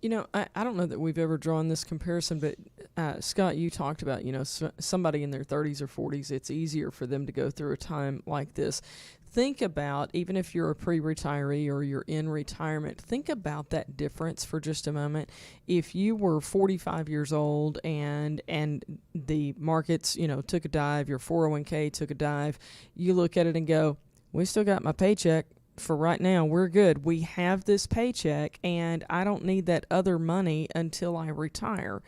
I don't know that we've ever drawn this comparison, but Scott, you talked about, somebody in their 30s or 40s, it's easier for them to go through a time like this. Think about, even if you're a pre-retiree or you're in retirement, think about that difference for just a moment. If you were 45 years old and the markets, took a dive, your 401k took a dive, you look at it and go, we still got my paycheck. For right now, we're good. We have this paycheck, and I don't need that other money until I retire.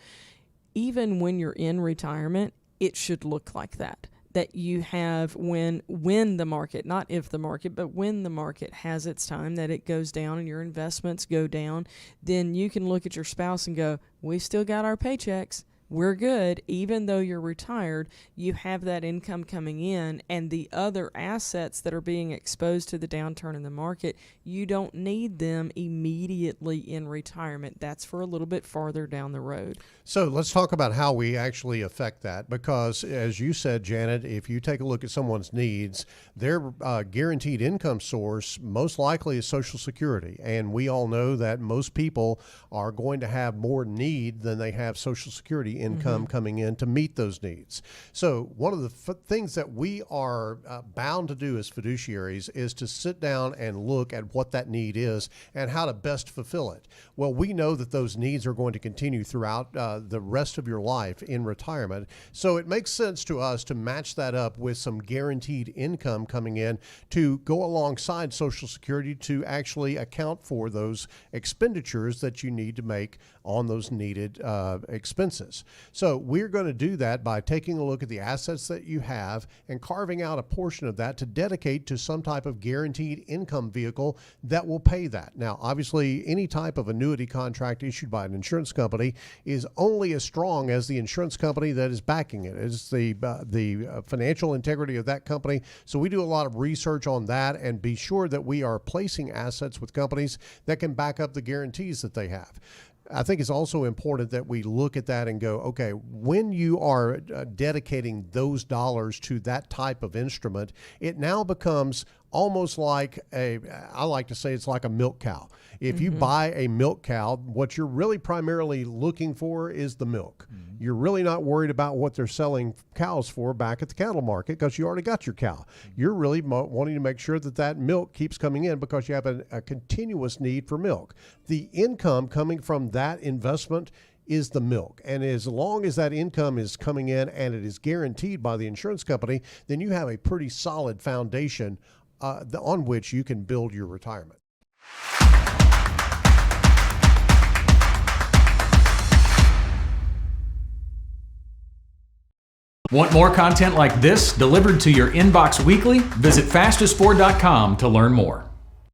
Even when you're in retirement, it should look like that. That you have when the market, not if the market, but when the market has its time, that it goes down and your investments go down, then you can look at your spouse and go, we still got our paychecks. We're good. Even though you're retired, you have that income coming in, and the other assets that are being exposed to the downturn in the market, you don't need them immediately in retirement. That's for a little bit farther down the road. So let's talk about how we actually affect that, because as you said, Janet, if you take a look at someone's needs, their guaranteed income source most likely is Social Security. And we all know that most people are going to have more need than they have Social Security income coming in to meet those needs. So one of the things that we are bound to do as fiduciaries is to sit down and look at what that need is and how to best fulfill it. Well, we know that those needs are going to continue throughout the rest of your life in retirement. So it makes sense to us to match that up with some guaranteed income coming in to go alongside Social Security to actually account for those expenditures that you need to make on those needed expenses. So we're going to do that by taking a look at the assets that you have and carving out a portion of that to dedicate to some type of guaranteed income vehicle that will pay that. Now, obviously, any type of annuity contract issued by an insurance company is only as strong as the insurance company that is backing it. It's the financial integrity of that company. So we do a lot of research on that and be sure that we are placing assets with companies that can back up the guarantees that they have. I think it's also important that we look at that and go, okay, when you are dedicating those dollars to that type of instrument, it now becomes almost like I like to say it's like a milk cow. If you buy a milk cow, what you're really primarily looking for is the milk. You're really not worried about what they're selling cows for back at the cattle market because you already got your cow. You're really wanting to make sure that that milk keeps coming in because you have a continuous need for milk. The income coming from that investment is the milk. And as long as that income is coming in and it is guaranteed by the insurance company, then you have a pretty solid foundation on which you can build your retirement. Want more content like this delivered to your inbox weekly? Visit fastest4.com to learn more.